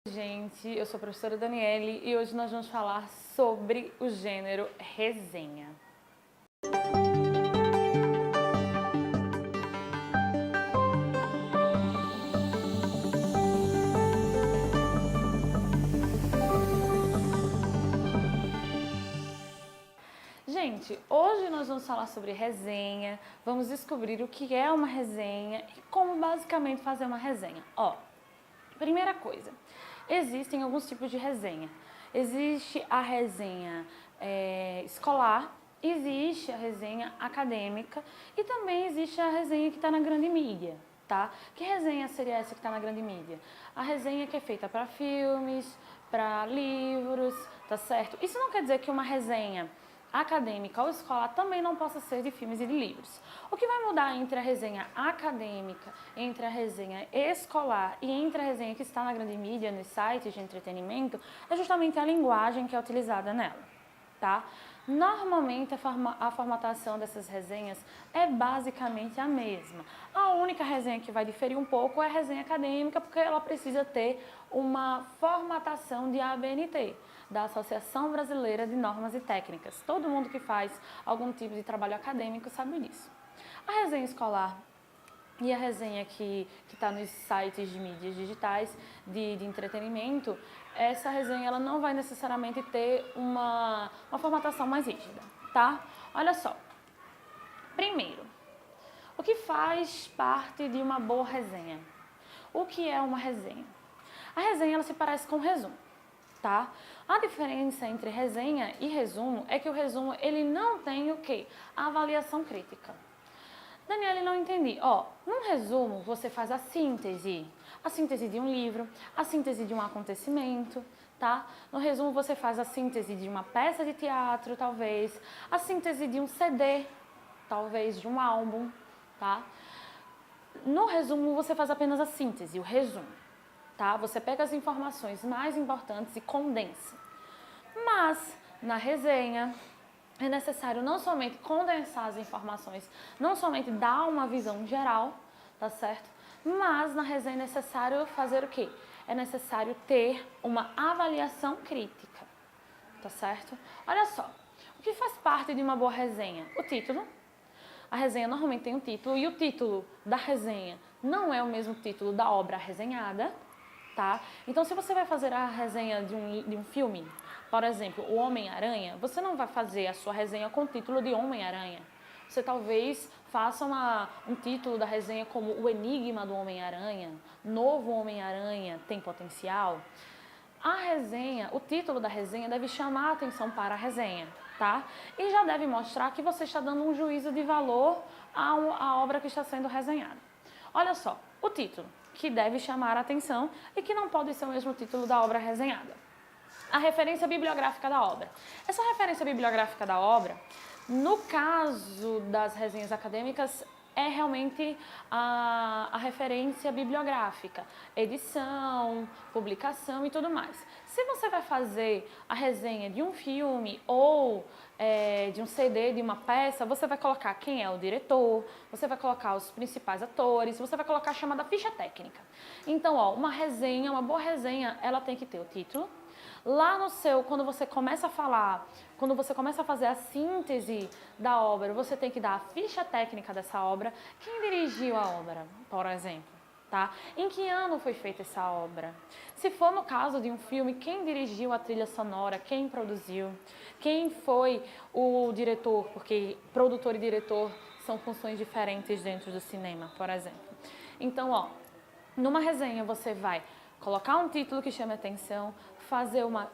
Gente, eu sou a professora Daniele e hoje nós vamos falar sobre o gênero resenha. Gente, hoje nós vamos falar sobre resenha, vamos descobrir o que é uma resenha e como basicamente fazer uma resenha. Primeira coisa, existem alguns tipos de resenha. Existe a resenha escolar, existe a resenha acadêmica e também existe a resenha que está na grande mídia, tá? Que resenha seria essa que está na grande mídia? A resenha que é feita para filmes, para livros, tá certo? Isso não quer dizer que uma resenha acadêmica ou escolar também não possa ser de filmes e de livros. O que vai mudar entre a resenha acadêmica, entre a resenha escolar e entre a resenha que está na grande mídia, nos sites de entretenimento, é justamente a linguagem que é utilizada nela, tá? Normalmente a formatação dessas resenhas é basicamente a mesma. A única resenha que vai diferir um pouco é a resenha acadêmica, porque ela precisa ter uma formatação de ABNT, da Associação Brasileira de Normas e Técnicas. Todo mundo que faz algum tipo de trabalho acadêmico sabe disso. A resenha escolar e a resenha que está nos sites de mídias digitais de entretenimento, essa resenha ela não vai necessariamente ter uma formatação mais rígida, tá? Olha só. Primeiro, o que faz parte de uma boa resenha? O que é uma resenha? A resenha ela se parece com um resumo, tá? A diferença entre resenha e resumo é que o resumo ele não tem o quê? A avaliação crítica. Daniele, não entendi. Num resumo, você faz a síntese de um livro, a síntese de um acontecimento, tá? No resumo, você faz a síntese de uma peça de teatro, talvez, a síntese de um CD, talvez, de um álbum, tá? No resumo, você faz apenas a síntese, o resumo, tá? Você pega as informações mais importantes e condensa. Mas, na resenha, é necessário não somente condensar as informações, não somente dar uma visão geral, tá certo? Mas na resenha é necessário fazer o quê? É necessário ter uma avaliação crítica, tá certo? Olha só, o que faz parte de uma boa resenha? O título. A resenha normalmente tem um título e o título da resenha não é o mesmo título da obra resenhada, tá? Então, se você vai fazer a resenha de um filme, por exemplo, o Homem-Aranha, você não vai fazer a sua resenha com o título de Homem-Aranha. Você talvez faça um título da resenha como O Enigma do Homem-Aranha, Novo Homem-Aranha tem potencial. A resenha, o título da resenha deve chamar a atenção para a resenha, tá? E já deve mostrar que você está dando um juízo de valor à obra que está sendo resenhada. Olha só, o título, que deve chamar a atenção e que não pode ser o mesmo título da obra resenhada. A referência bibliográfica da obra. Essa referência bibliográfica da obra, no caso das resenhas acadêmicas, é realmente a referência bibliográfica, edição, publicação e tudo mais. Se você vai fazer a resenha de um filme ou de um CD, de uma peça, você vai colocar quem é o diretor, você vai colocar os principais atores, você vai colocar a chamada ficha técnica. Então, uma resenha, uma boa resenha, ela tem que ter o título. Lá quando você começa a falar, quando você começa a fazer a síntese da obra, você tem que dar a ficha técnica dessa obra, quem dirigiu a obra, por exemplo, tá? Em que ano foi feita essa obra? Se for no caso de um filme, quem dirigiu a trilha sonora, quem produziu, quem foi o diretor, porque produtor e diretor são funções diferentes dentro do cinema, por exemplo. Então, numa resenha você vai colocar um título que chame atenção, fazer uma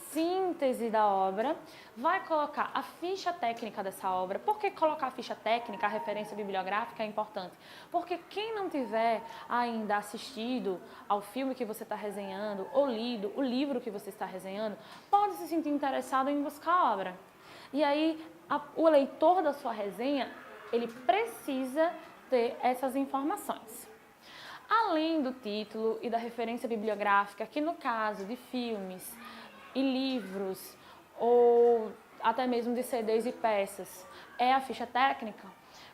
síntese da obra, vai colocar a ficha técnica dessa obra. Por que colocar a ficha técnica, a referência bibliográfica é importante? Porque quem não tiver ainda assistido ao filme que você está resenhando ou lido o livro que você está resenhando, pode se sentir interessado em buscar a obra. E aí, o leitor da sua resenha, ele precisa ter essas informações. Além do título e da referência bibliográfica, que no caso de filmes e livros, ou até mesmo de CDs e peças, é a ficha técnica,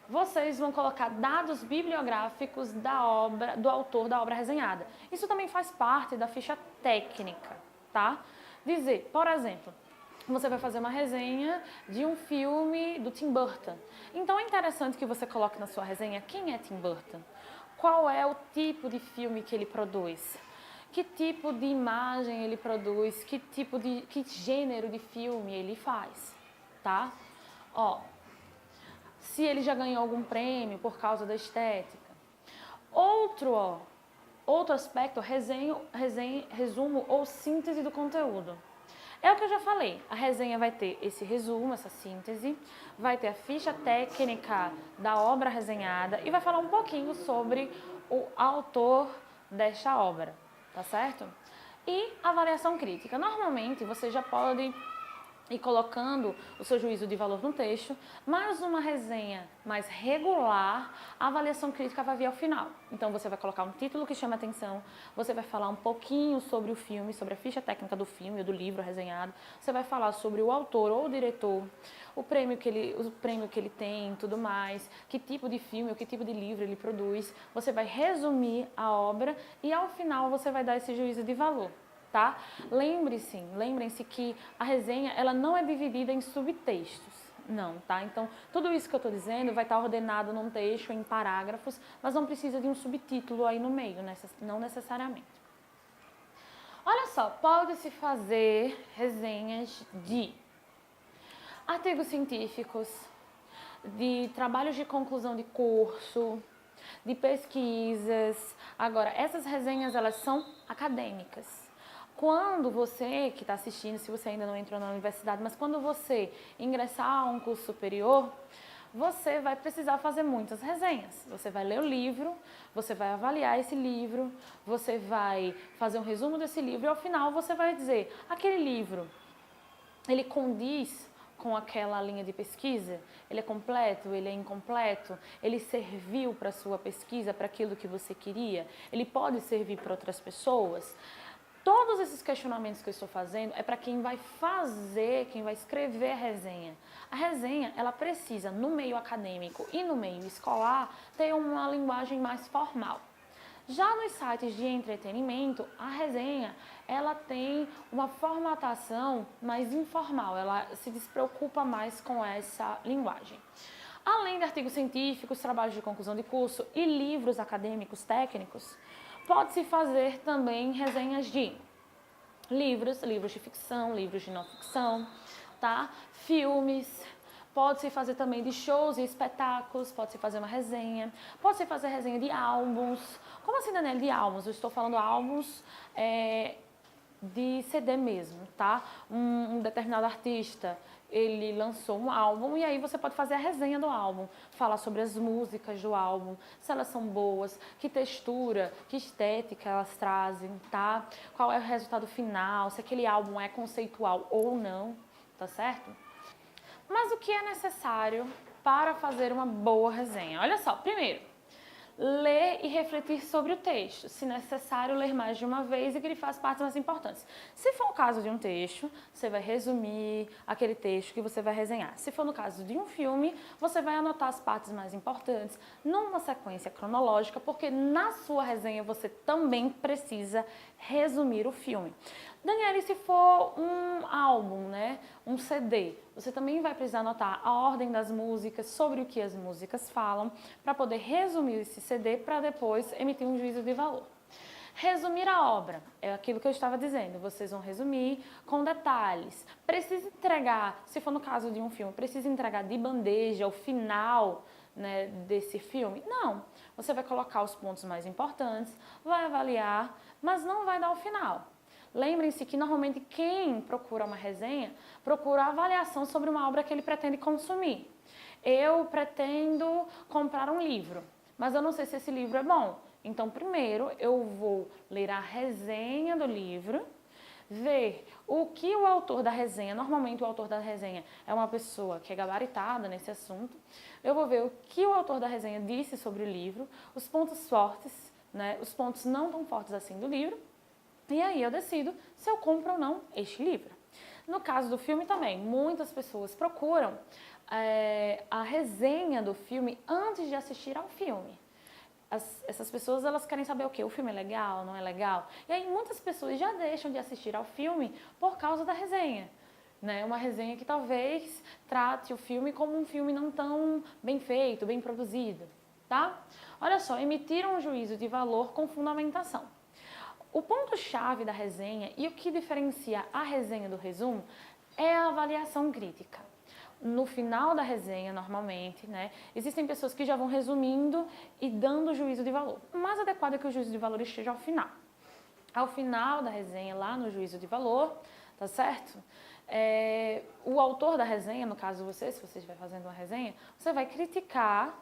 vocês vão colocar dados bibliográficos da obra, do autor da obra resenhada. Isso também faz parte da ficha técnica, tá? Dizer, por exemplo, você vai fazer uma resenha de um filme do Tim Burton. Então é interessante que você coloque na sua resenha quem é Tim Burton, qual é o tipo de filme que ele produz, que tipo de imagem ele produz, que gênero de filme ele faz, tá? Ó, se ele já ganhou algum prêmio por causa da estética. Outro aspecto, resumo ou síntese do conteúdo. É o que eu já falei, a resenha vai ter esse resumo, essa síntese, vai ter a ficha técnica da obra resenhada e vai falar um pouquinho sobre o autor desta obra, tá certo? E avaliação crítica. Normalmente você já pode ir colocando o seu juízo de valor no texto, mas numa resenha mais regular, a avaliação crítica vai vir ao final. Então você vai colocar um título que chama atenção, você vai falar um pouquinho sobre o filme, sobre a ficha técnica do filme ou do livro resenhado, você vai falar sobre o autor ou o diretor, o prêmio que ele tem e tudo mais, que tipo de filme ou que tipo de livro ele produz, você vai resumir a obra e ao final você vai dar esse juízo de valor. Tá? Lembrem-se que a resenha ela não é dividida em subtextos, não, tá? Então, tudo isso que eu estou dizendo vai estar ordenado num texto, em parágrafos, mas não precisa de um subtítulo aí no meio, não necessariamente. Olha só, pode-se fazer resenhas de artigos científicos, de trabalhos de conclusão de curso, de pesquisas. Agora, essas resenhas, elas são acadêmicas. Quando você que está assistindo, se você ainda não entrou na universidade, mas quando você ingressar a um curso superior, você vai precisar fazer muitas resenhas. Você vai ler o livro, você vai avaliar esse livro, você vai fazer um resumo desse livro e ao final você vai dizer, aquele livro, ele condiz com aquela linha de pesquisa? Ele é completo? Ele é incompleto? Ele serviu para a sua pesquisa, para aquilo que você queria? Ele pode servir para outras pessoas? Todos esses questionamentos que eu estou fazendo é para quem vai escrever a resenha. A resenha, ela precisa, no meio acadêmico e no meio escolar, ter uma linguagem mais formal. Já nos sites de entretenimento, a resenha, ela tem uma formatação mais informal, ela se despreocupa mais com essa linguagem. Além de artigos científicos, trabalhos de conclusão de curso e livros acadêmicos técnicos, pode-se fazer também resenhas de livros de ficção, livros de não ficção, tá? Filmes, pode-se fazer também de shows e espetáculos, pode-se fazer uma resenha, pode-se fazer resenha de álbuns. Como assim, Daniela, de álbuns? Eu estou falando álbuns de CD mesmo, tá? Um determinado artista, ele lançou um álbum e aí você pode fazer a resenha do álbum, falar sobre as músicas do álbum, se elas são boas, que textura, que estética elas trazem, tá? Qual é o resultado final, se aquele álbum é conceitual ou não, tá certo? Mas o que é necessário para fazer uma boa resenha? Olha só, primeiro, ler e refletir sobre o texto. Se necessário, ler mais de uma vez e grifar as partes mais importantes. Se for o caso de um texto, você vai resumir aquele texto que você vai resenhar. Se for no caso de um filme, você vai anotar as partes mais importantes numa sequência cronológica, porque na sua resenha você também precisa resumir o filme. Daniela, e se for um álbum, né? Um CD, você também vai precisar anotar a ordem das músicas, sobre o que as músicas falam, para poder resumir esse CD para depois emitir um juízo de valor. Resumir a obra, é aquilo que eu estava dizendo, vocês vão resumir com detalhes. Precisa entregar, se for no caso de um filme, precisa entregar de bandeja o final, né, desse filme? Não, você vai colocar os pontos mais importantes, vai avaliar, mas não vai dar o final. Lembrem-se que normalmente quem procura uma resenha procura a avaliação sobre uma obra que ele pretende consumir. Eu pretendo comprar um livro, mas eu não sei se esse livro é bom. Então, primeiro eu vou ler a resenha do livro, ver o que o autor da resenha, normalmente o autor da resenha é uma pessoa que é gabaritada nesse assunto, eu vou ver o que o autor da resenha disse sobre o livro, os pontos fortes, né, os pontos não tão fortes assim do livro, e aí eu decido se eu compro ou não este livro. No caso do filme também, muitas pessoas procuram a resenha do filme antes de assistir ao filme. Essas pessoas, elas querem saber o quê? O filme é legal, não é legal? E aí muitas pessoas já deixam de assistir ao filme por causa da resenha. Né? Uma resenha que talvez trate o filme como um filme não tão bem feito, bem produzido. Tá? Olha só, emitir um juízo de valor com fundamentação. O ponto-chave da resenha e o que diferencia a resenha do resumo é a avaliação crítica. No final da resenha, normalmente, né, existem pessoas que já vão resumindo e dando juízo de valor. O mais adequado é que o juízo de valor esteja ao final. Ao final da resenha, lá no juízo de valor, tá certo? O autor da resenha, no caso você, se você estiver fazendo uma resenha, você vai criticar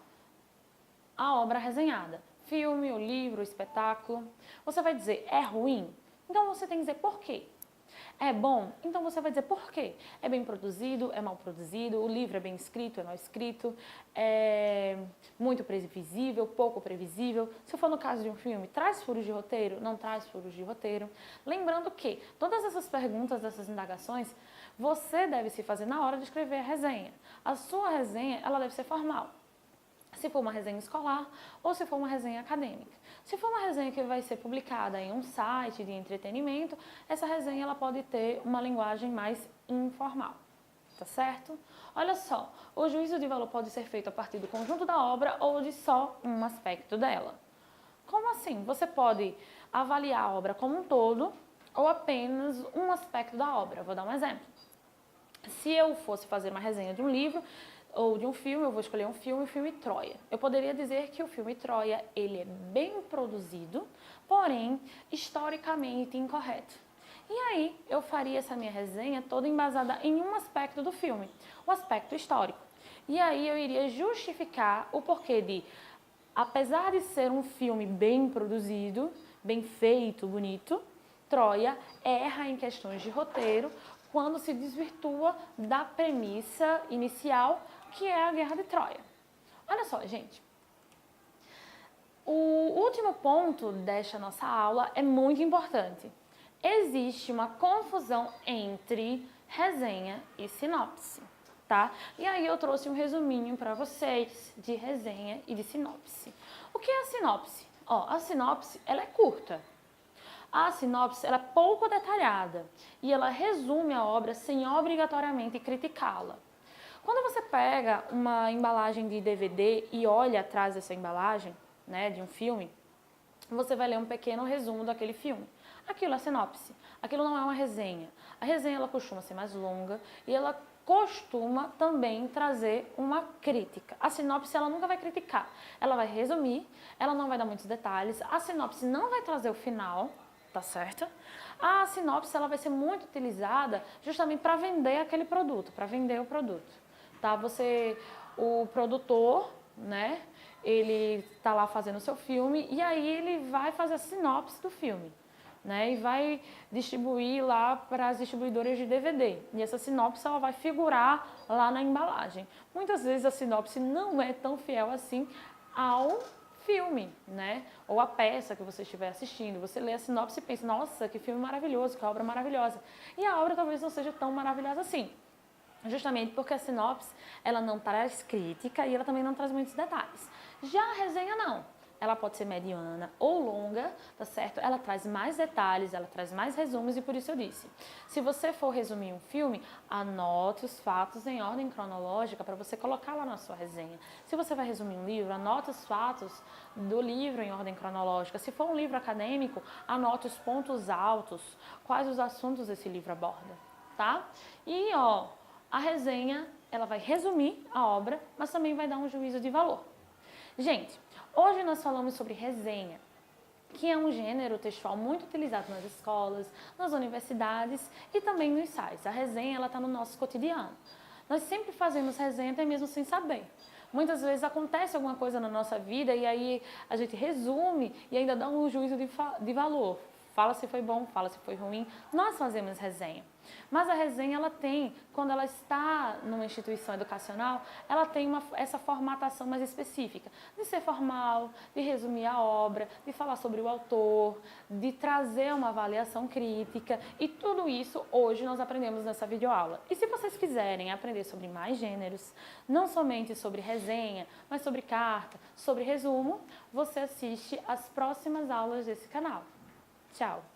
a obra resenhada. Filme, o livro, o espetáculo. Você vai dizer, é ruim? Então você tem que dizer por quê. É bom? Então você vai dizer por quê. É bem produzido, é mal produzido, o livro é bem escrito, é mal escrito, é muito previsível, pouco previsível. Se for no caso de um filme, traz furos de roteiro, não traz furos de roteiro. Lembrando que todas essas perguntas, essas indagações, você deve se fazer na hora de escrever a resenha. A sua resenha, ela deve ser formal. Se for uma resenha escolar ou se for uma resenha acadêmica. Se for uma resenha que vai ser publicada em um site de entretenimento, essa resenha ela pode ter uma linguagem mais informal, tá certo? Olha só, o juízo de valor pode ser feito a partir do conjunto da obra ou de só um aspecto dela. Como assim? Você pode avaliar a obra como um todo ou apenas um aspecto da obra. Vou dar um exemplo. Se eu fosse fazer uma resenha de um livro ou de um filme, eu vou escolher um filme, o filme Troia. Eu poderia dizer que o filme Troia, ele é bem produzido, porém, historicamente incorreto. E aí, eu faria essa minha resenha toda embasada em um aspecto do filme, o aspecto histórico. E aí, eu iria justificar o porquê de, apesar de ser um filme bem produzido, bem feito, bonito, Troia erra em questões de roteiro quando se desvirtua da premissa inicial, que é a Guerra de Troia. Olha só, gente. O último ponto desta nossa aula é muito importante. Existe uma confusão entre resenha e sinopse, tá? E aí eu trouxe um resuminho para vocês de resenha e de sinopse. O que é a sinopse? A sinopse, ela é curta. A sinopse, ela é pouco detalhada e ela resume a obra sem obrigatoriamente criticá-la. Quando você pega uma embalagem de DVD e olha atrás dessa embalagem, né, de um filme, você vai ler um pequeno resumo daquele filme. Aquilo é sinopse. Aquilo não é uma resenha. A resenha ela costuma ser mais longa e ela costuma também trazer uma crítica. A sinopse ela nunca vai criticar. Ela vai resumir, ela não vai dar muitos detalhes. A sinopse não vai trazer o final, tá certo? A sinopse ela vai ser muito utilizada justamente para vender aquele produto, para vender o produto. Tá? O produtor, né? Ele está lá fazendo o seu filme e aí ele vai fazer a sinopse do filme, né? E vai distribuir lá para as distribuidoras de DVD. E essa sinopse ela vai figurar lá na embalagem. Muitas vezes a sinopse não é tão fiel assim ao filme, né? Ou a peça que você estiver assistindo. Você lê a sinopse e pensa, nossa, que filme maravilhoso, que obra maravilhosa. E a obra talvez não seja tão maravilhosa assim. Justamente porque a sinopse, ela não traz crítica e ela também não traz muitos detalhes. Já a resenha não. Ela pode ser mediana ou longa, tá certo? Ela traz mais detalhes, ela traz mais resumos e por isso eu disse. Se você for resumir um filme, anote os fatos em ordem cronológica para você colocar lá na sua resenha. Se você vai resumir um livro, anote os fatos do livro em ordem cronológica. Se for um livro acadêmico, anote os pontos altos, quais os assuntos esse livro aborda, tá? E a resenha, ela vai resumir a obra, mas também vai dar um juízo de valor. Gente, hoje nós falamos sobre resenha, que é um gênero textual muito utilizado nas escolas, nas universidades e também nos sites. A resenha, ela está no nosso cotidiano. Nós sempre fazemos resenha até mesmo sem saber. Muitas vezes acontece alguma coisa na nossa vida e aí a gente resume e ainda dá um juízo de valor. fala se foi bom, fala se foi ruim, nós fazemos resenha. Mas a resenha, ela tem, quando ela está numa instituição educacional, ela tem essa formatação mais específica, de ser formal, de resumir a obra, de falar sobre o autor, de trazer uma avaliação crítica, e tudo isso hoje nós aprendemos nessa videoaula. E se vocês quiserem aprender sobre mais gêneros, não somente sobre resenha, mas sobre carta, sobre resumo, você assiste às próximas aulas desse canal. Tchau!